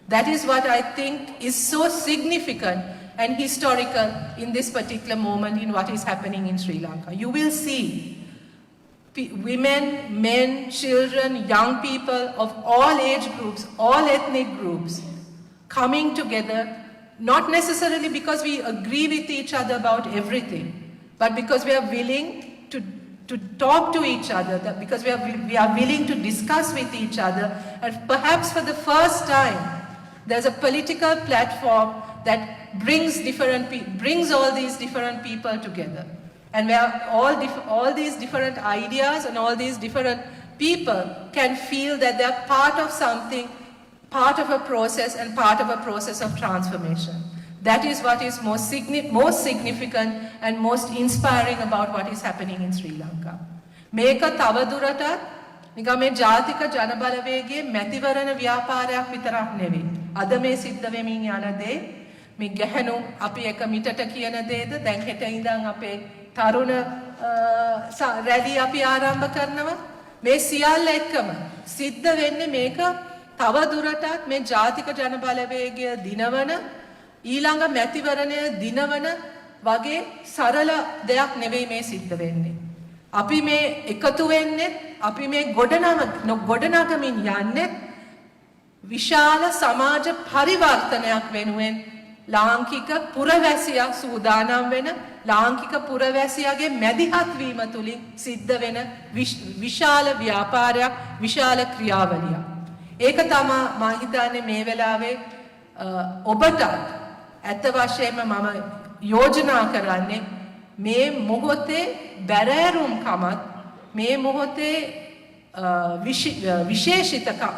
That is what I think is so significant and historical in this particular moment in what is happening in Sri Lanka. You will see women, men, children, young people of all age groups, all ethnic groups coming together, not necessarily because we agree with each other about everything, but because we are willing to talk to each other, because we are willing to discuss with each other, and perhaps for the first time, there's a political platform that brings all these different people together. And where all these different ideas and all these different people can feel that they are part of something, part of a process and part of a process of transformation. That is what is most significant and most inspiring about what is happening in Sri Lanka. මේක තවදුරටත් නිකන් මේ ජාතික ජනබලවේගයේ මැතිවරණ ව්‍යාපාරයක් විතරක් නෙවෙයි. අද මේ සිද්ධ වෙමින් යන දේ මේ ගැහණු අපි එක මිටට කියන දේද දැන් හෙට ඉඳන් අපේ තරුණ රැලි අපි ආරම්භ කරනවා. මේ සියල්ල එක්කම සිද්ධ වෙන්නේ මේක තවදුරටත් මේ ජාතික ජනබලවේගය දිනවන ඊළඟ මැතිවරණය දිනවන වගේ සරල දෙයක් නෙවෙයි මේ සිද්ධ වෙන්නේ. අපි මේ එකතු වෙන්නේ අපි මේ ගොඩනගමින් යන්නේ විශාල සමාජ පරිවර්තනයක් වෙනුවෙන් ලාංකික පුරවැසියා සූදානම් වෙන ලාංකික පුරවැසියාගේ මැදිහත් වීම තුලින් සිද්ධ වෙන විශාල ව්‍යාපාරයක් විශාල ක්‍රියාවලියක්. ඒක තමයි මම හිතන්නේ මේ වෙලාවේ ඔබට ඇත්ත වශයෙන්ම මම යෝජනා කරන්නේ මේ මොහොතේ බැරෑරුම්කමත් මේ මොහොතේ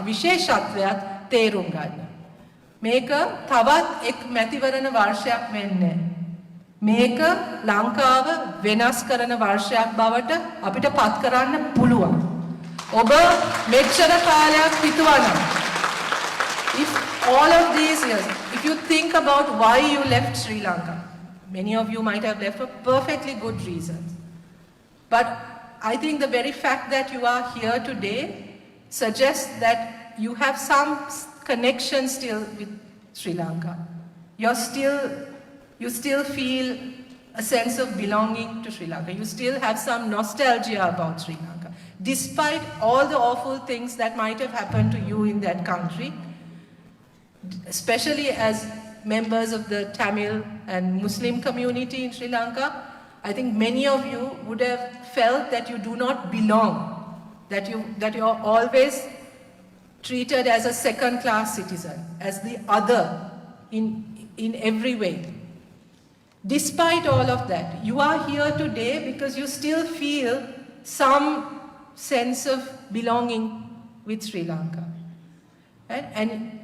විශේෂත්වයක් තේරුම් ගන්න. මේක තවත් එක් මැතිවරණ වර්ෂයක් වෙන්නේ. මේක ලංකාව වෙනස් කරන වර්ෂයක් බවට අපිට පත් කරන්න පුළුවන්. ඔබ මෙච්චර කාලයක් හිතුවනම් if all of these years, if you think about why you left Sri Lanka, many of you might have left for perfectly good reasons. But I think the very fact that you are here today suggests that you have some connection still with Sri Lanka. You're still you still feel a sense of belonging to Sri Lanka. You still have some nostalgia about Sri Lanka. Despite all the awful things that might have happened to you in that country, especially as members of the Tamil and Muslim community in Sri Lanka, I think many of you would have felt that you do not belong, that you are always treated as a second-class citizen, as the other in every way. Despite all of that, you are here today because you still feel some sense of belonging with Sri Lanka. Right? And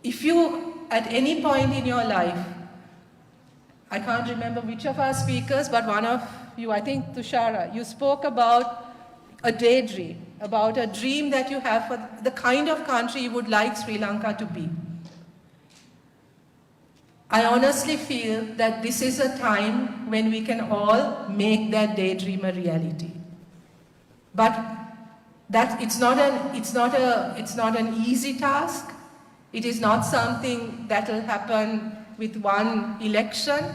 if you, at any point in your life, I can't remember which of our speakers, but one of you, I think Tushara, you spoke about a daydream, about a dream that you have for the kind of country you would like Sri Lanka to be. I honestly feel that this is a time when we can all make that daydream a reality. But that it's not an easy task. It is not something that will happen with one election.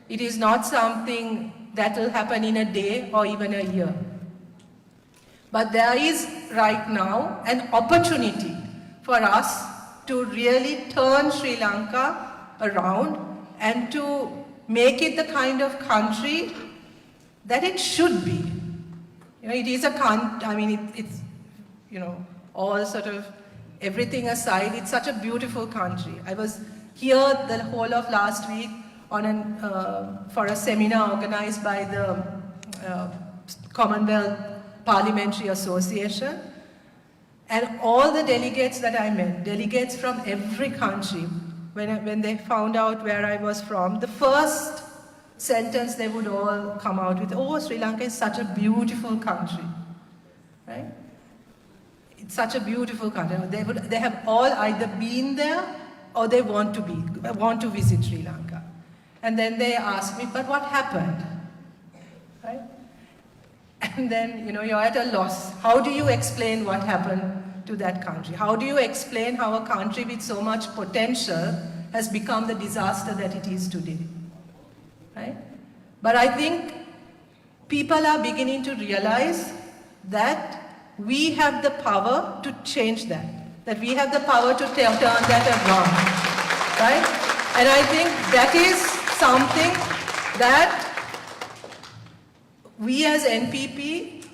It is not something that will happen in a day or even a year. But there is right now an opportunity for us to really turn Sri Lanka around and to make it the kind of country that it should be. You know, it is a country, I mean, it's, you know, all sort of everything aside, it's such a beautiful country. I was here the whole of last week on for a seminar organized by the Commonwealth Parliamentary Association, and all the delegates that I met, delegates from every country, when they found out where I was from, the first sentence they would all come out with, oh, Sri Lanka is such a beautiful country, right? It's such a beautiful country. They have all either been there or they want to visit Sri Lanka. And then they ask me, but what happened? Right? And then, you know, you're at a loss. How do you explain what happened to that country? How do you explain how a country with so much potential has become the disaster that it is today? Right? But I think people are beginning to realize that we have the power to change that we have the power to turn that around, right? And I think that is something that we as NPP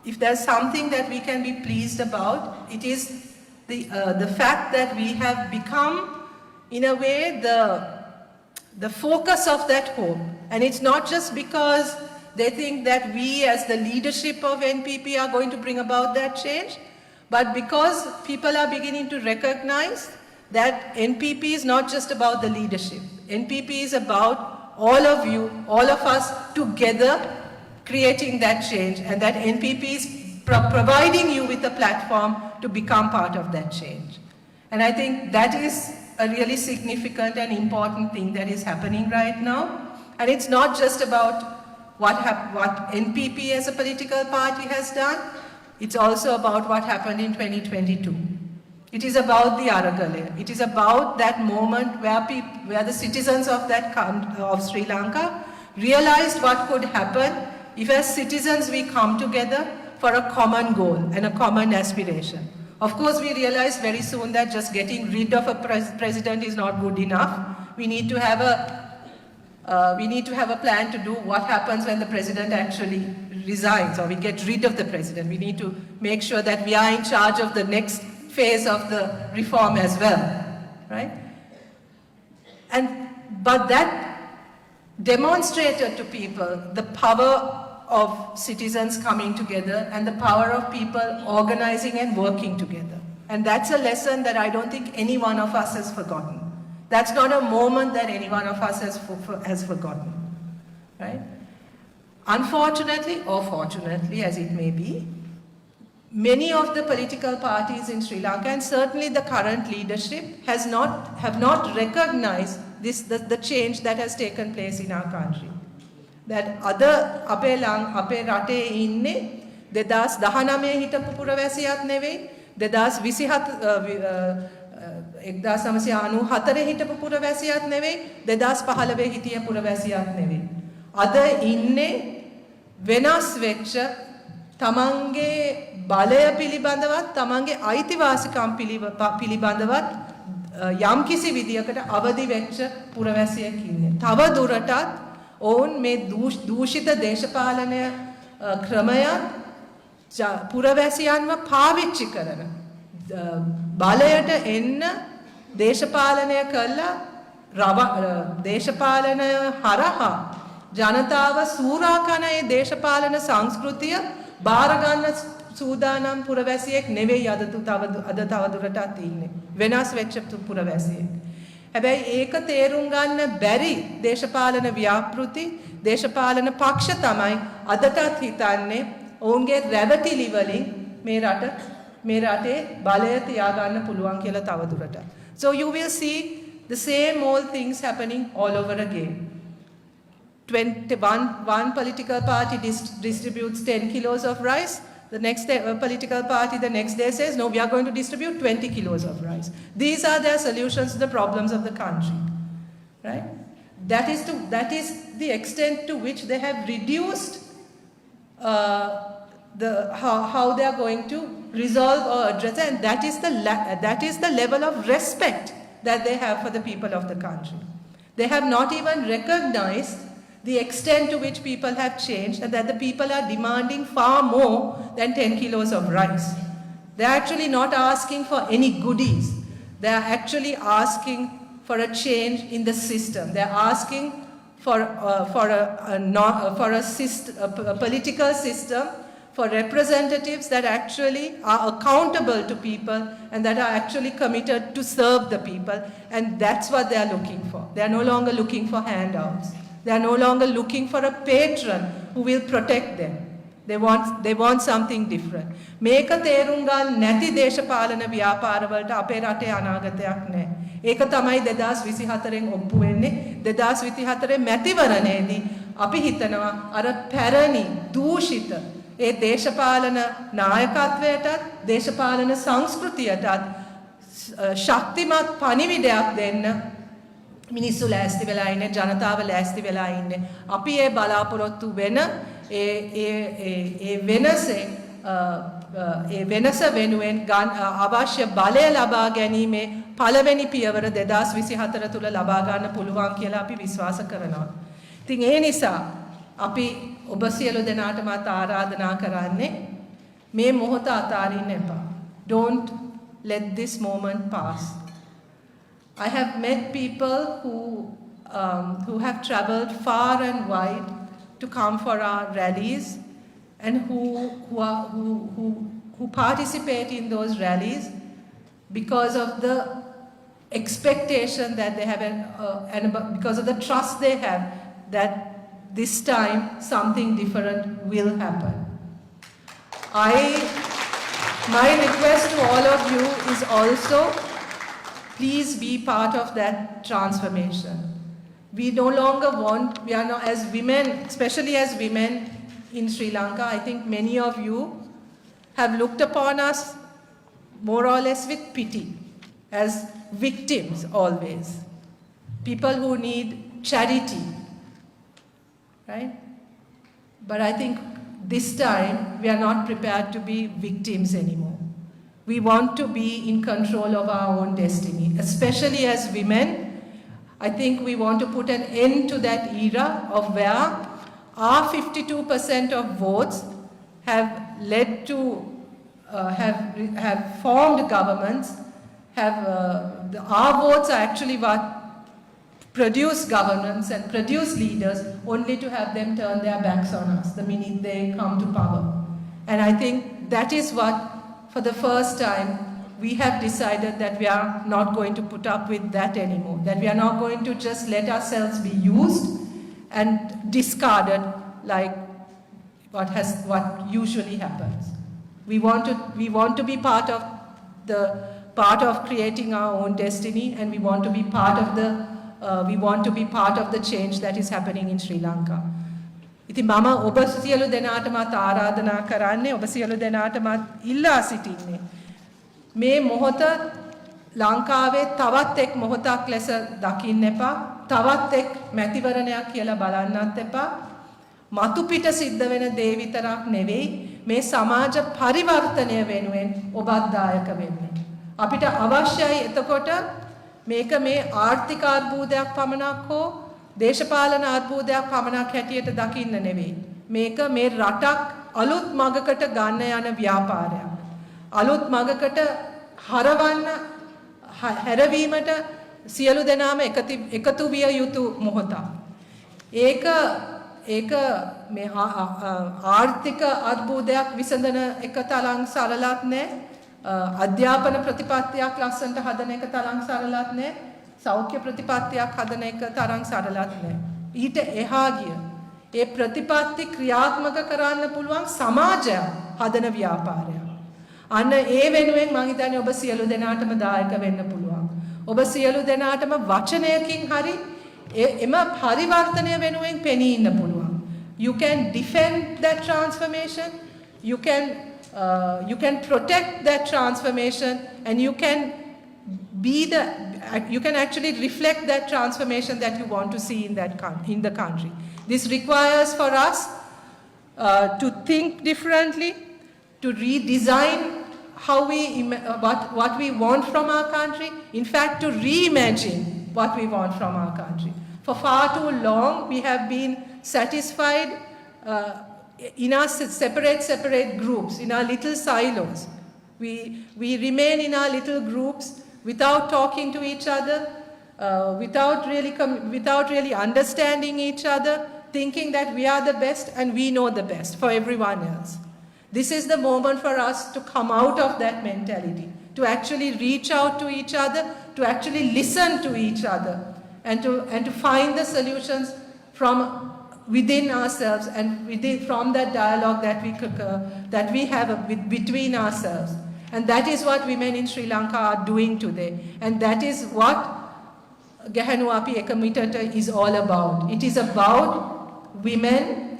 if there's something that we can be pleased about, it is the fact that we have become, in a way, the focus of that hope. And it's not just because they think that we as the leadership of NPP are going to bring about that change, but because people are beginning to recognize that NPP is not just about the leadership. NPP is about all of you, all of us together creating that change, and that NPP is providing you with a platform to become part of that change. And I think that is a really significant and important thing that is happening right now. And it's not just about what NPP as a political party has done, it's also about what happened in 2022. It is about the Aragale. It is about that moment where the citizens of Sri Lanka realized what could happen if as citizens we come together for a common goal and a common aspiration. Of course, we realized very soon that just getting rid of a president is not good enough. We need to have a plan to do what happens when the president actually resigns or we get rid of the president. We need to make sure that we are in charge of the next phase of the reform as well, right? But that demonstrated to people the power of citizens coming together and the power of people organizing and working together. And that's a lesson that I don't think any one of us has forgotten. That's not a moment that any one of us has forgotten, right? Unfortunately, or fortunately as it may be, many of the political parties in Sri Lanka, and certainly the current leadership, have not recognized the change that has taken place in our country. That other අපේ රටේ ඉන්නේ 2019 හිටපු පුරවැසියත් නෙවෙයි 2027 1994 හිටපු පුරවැසියත් නෙවෙයි 2015 හිටිය පුරවැසියත් නෙවෙයි. අද ඉන්නේ වෙනස් වෙච්ච තමන්ගේ බලය පිළිබඳවත් තමන්ගේ අයිතිවාසිකම් පිළිබඳවත් යම්කිසි විදියකට අවදි වෙච්ච පුරවැසියෙක් ඉන්නේ. තව දුරටත් ඔවුන් මේ දූෂිත දේශපාලනය ක්‍රමයන් පුරවැසියන්ව පාවිච්චි කරන බලයට එන්න දේශපාලනය කළා දේශපාලනය හරහා ජනතාව සූරාකන ඒ දේශපාලන සංස්කෘතිය බාර ගන්න සූදානම් පුරවැසියෙක් නෙවෙයි අද තවදුරටත් ඉන්නේ. වෙනස් වෙච්ච පුරවැසියෙක්. හැබැයි ඒක තේරුම් ගන්න බැරි දේශපාලන ව්‍යාපෘති දේශපාලන පක්ෂ තමයි අදටත් හිතන්නේ ඔවුන්ගේ රැවටිලි වලින් මේ රටේ බලය තියාගන්න පුළුවන් කියලා තවදුරටත්. So you will see the same old things happening all over again. One political party distributes 10 kilos of rice. The next day, political party the next day says, no, we are going to distribute 20 kilos of rice. These are their solutions to the problems of the country. Right? That is the extent to which they have reduced how they are going to resolve or address it. And that is the level of respect that they have for the people of the country. They have not even recognized the extent to which people have changed and that the people are demanding far more than 10 kilos of rice. They are actually not asking for any goodies. They are actually asking for a change in the system. They are asking for a political system, for representatives that actually are accountable to people and that are actually committed to serve the people. And that's what they are looking for. They are no longer looking for handouts. They are no longer looking for a patron who will protect them. They want something different. මේක තේරුම් ගන්න නැති දේශපාලන ව්‍යාපාරවලට අපේ රටේ අනාගතයක් නැහැ. ඒක තමයි 2024න් ඔප්පු වෙන්නේ. 2024 මැතිවරණයේදී අපි හිතනවා අර පැරණි දූෂිත ඒ දේශපාලන නායකත්වයටත් දේශපාලන සංස්කෘතියටත් ශක්තිමත් පණිවිඩයක් දෙන්න මිනිස්සු ලෑස්ති වෙලා ඉන්නේ ජනතාව ලෑස්ති වෙලා ඉන්නේ අපි ඒ බලාපොරොත්තු වෙන ඒ වෙනස වෙනුවෙන් අවශ්‍ය බලය ලබා ගැනීමේ පළවෙනි පියවර 2024 තුල ලබා ගන්න පුළුවන් කියලා අපි විශ්වාස කරනවා. ඉතින් ඒ නිසා අපි ඔබ සියලු දෙනාටමත් ආරාධනා කරන්නේ මේ මොහොත අතාරින්න එපා. Don't let this moment pass. I have met people who have traveled far and wide to come for our rallies and who participate in those rallies because of the expectation that they have and because of the trust they have that this time something different will happen. My request to all of you is also please be part of that transformation. We no longer want, we are not, as women, especially as women in Sri Lanka, I think many of you have looked upon us more or less with pity, as victims always. People who need charity, right? But I think this time we are not prepared to be victims anymore. We want to be in control of our own destiny, especially as women. I think we want to put an end to that era of where our 52% of votes have led to, have formed governments, our votes are actually what produce governments and produce leaders only to have them turn their backs on us the minute they come to power. And I think that is what, for the first time, we have decided that we are not going to put up with that anymore, that we are not going to just let ourselves be used and discarded like what usually happens. We want to be part of creating our own destiny, and we want to be part of the change that is happening in Sri Lanka. ඉතින් මම ඔබ සියලු දෙනාටමත් ආරාධනා කරන්නේ ඔබ සියලු දෙනාටමත් ඉල්ලා සිටින්නේ මේ මොහොත ලංකාවේ තවත් එක් මොහොතක් ලෙස දකින්න එපා. තවත් එක් මැතිවරණයක් කියලා බලන්නත් එපා. මතු පිට සිද්ධ වෙන දේ විතරක් නෙවෙයි මේ සමාජ පරිවර්තනය වෙනුවෙන් ඔබත් දායක වෙන්න. අපිට අවශ්‍යයි එතකොට මේක මේ ආර්ථික අර්බුදයක් පමණක් හෝ දේශපාලන අර්බුදයක් පමණක් හැටියට දකින්න නෙවෙයි. මේක මේ රටක් අලුත් මගකට ගන්න යන ව්‍යාපාරයක්. අලුත් මගකට හරවන්න හැරවීමට සියලු දෙනාම එකතු විය යුතු මොහොතක්. ඒක මේ ආර්ථික අර්බුදයක් විසඳන එක තරම් සරලත් නෑ. අධ්‍යාපන ප්‍රතිපත්තියක් ලස්සනට හදන එක තරම් සරලත් නෑ. සෞඛ්‍ය ප්‍රතිපත්තියක් හදන එක තරම් සරලත් නෑ. ඊට එහා ගිය ඒ ප්‍රතිපත්ති ක්‍රියාත්මක කරන්න පුළුවන් සමාජයක් හදන ව්‍යාපාරයක්. අන්න ඒ වෙනුවෙන් මම හිතන්නේ ඔබ සියලු දෙනාටම දායක වෙන්න පුළුවන්. ඔබ සියලු දෙනාටම වචනයකින් හරි එම පරිවර්තනය වෙනුවෙන් පෙනී ඉන්න පුළුවන්. You can defend that transformation, you can protect that transformation, and you can actually reflect that transformation that you want to see in the country. This requires for us to think differently, to redesign what we want from our country, in fact to reimagine what we want from our country. For far too long we have been satisfied in our separate groups, in our little silos. We remain in our little groups without talking to each other, without really understanding each other, thinking that we are the best and we know the best for everyone else. This is the moment for us to come out of that mentality, to actually reach out to each other, to actually listen to each other, and to find the solutions from within ourselves and from that dialogue that we have between ourselves. And that is what women in Sri Lanka are doing today. And that is what Gahanu Api Ekamitata is all about. It is about women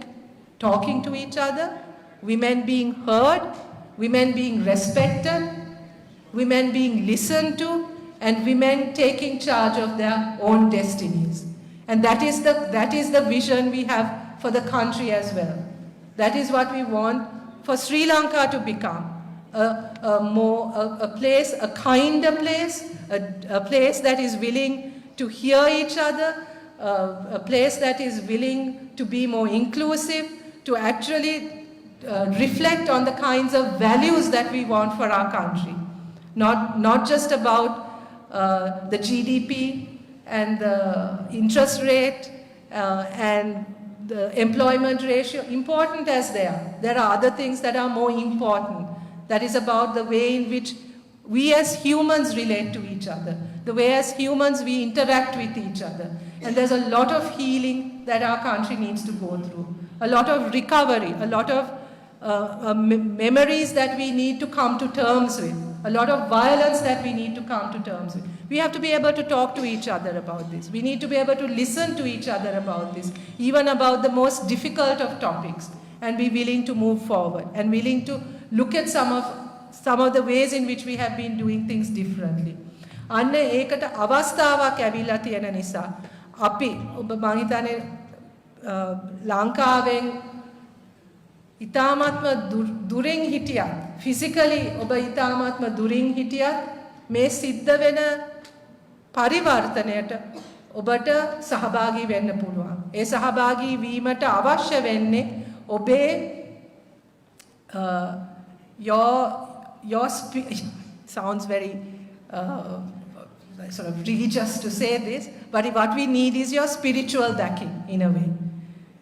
talking to each other, women being heard, women being respected, women being listened to, and women taking charge of their own destinies. And that is the vision we have for the country as well. That is what we want for Sri Lanka to become. A kinder place, a place that is willing to hear each other, a place that is willing to be more inclusive, to actually reflect on the kinds of values that we want for our country. Not just about the GDP and the interest rate and the employment ratio, important as they are. There are other things that are more important. That is about the way in which we as humans relate to each other, the way as humans we interact with each other. And there's a lot of healing that our country needs to go through, a lot of recovery, a lot of memories that we need to come to terms with, a lot of violence that we need to come to terms with. We have to be able to talk to each other about this. We need to be able to listen to each other about this, even about the most difficult of topics, and be willing to move forward and willing to look at some of the ways in which we have been doing things differently. අන්න ඒකට අවස්ථාවක් ඇවිල්ලා තියෙන නිසා අපි ඔබ මං හිතන්නේ ලංකාවෙන් ඉතාමත්ම දුරින් හිටියත් ෆිසිකලි ඔබ ඉතාමත්ම දුරින් හිටියත් මේ සිද්ධ වෙන පරිවර්තනයට ඔබට සහභාගී වෙන්න පුළුවන්. ඒ සහභාගී වීමට අවශ්‍ය වෙන්නේ ඔබේ your sounds very sort of religious to say this, but what we need is your spiritual backing in a way.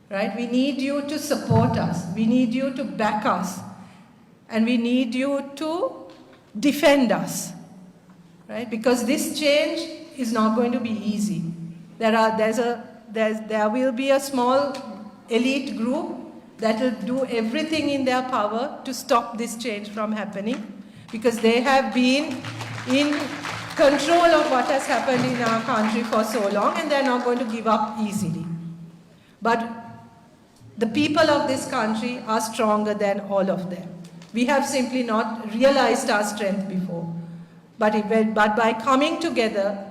Right? We need you to support us. We need you to back us. And we need you to defend us. Right? Because this change is not going to be easy. There will be a small elite group that will do everything in their power to stop this change from happening, because they have been in control of what has happened in our country for so long, and they're not going to give up easily. But the people of this country are stronger than all of them. We have simply not realized our strength before. but by coming together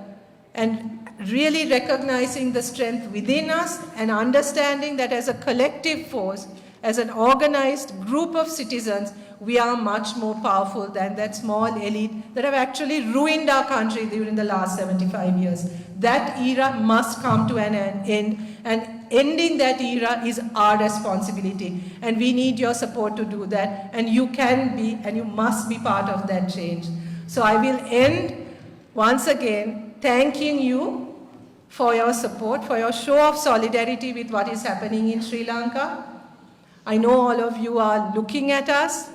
and really recognizing the strength within us and understanding that as a collective force, as an organized group of citizens, we are much more powerful than that small elite that have actually ruined our country during the last 75 years. That era must come to an end, and ending that era is our responsibility. And we need your support to do that, and you can be and you must be part of that change. So I will end once again thanking you for your support, for your show of solidarity with what is happening in Sri Lanka. I know all of you are looking at us.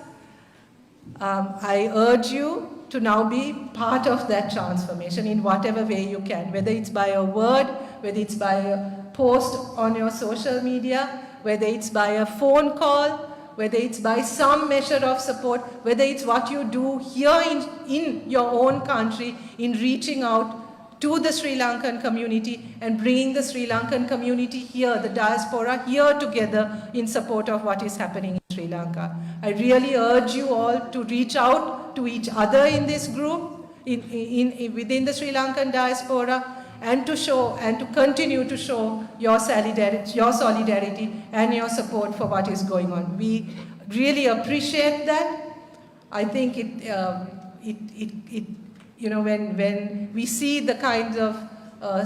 I urge you to now be part of that transformation in whatever way you can, whether it's by a word, whether it's by a post on your social media, whether it's by a phone call, whether it's by some measure of support, whether it's what you do here in your own country in reaching out to the Sri Lankan community and bringing the Sri Lankan community here, the diaspora here together in support of what is happening in Sri Lanka. I really urge you all to reach out to each other in this group, within the Sri Lankan diaspora, and to show and to continue to show your solidarity and your support for what is going on. We really appreciate that. I think when we see the kinds of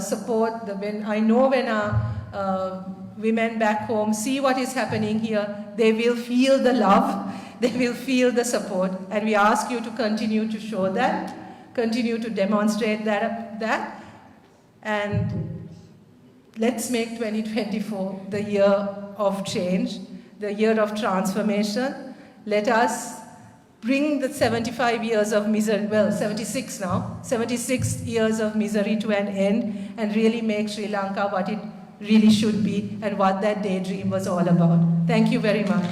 support, when our women back home see what is happening here, they will feel the love, they will feel the support, and we ask you to continue to show that, continue to demonstrate that, and let's make 2024 the year of change, the year of transformation. Let us bring the 75 years of misery, 76 now, 76 years of misery to an end, and really make Sri Lanka what it really should be and what that daydream was all about. Thank you very much.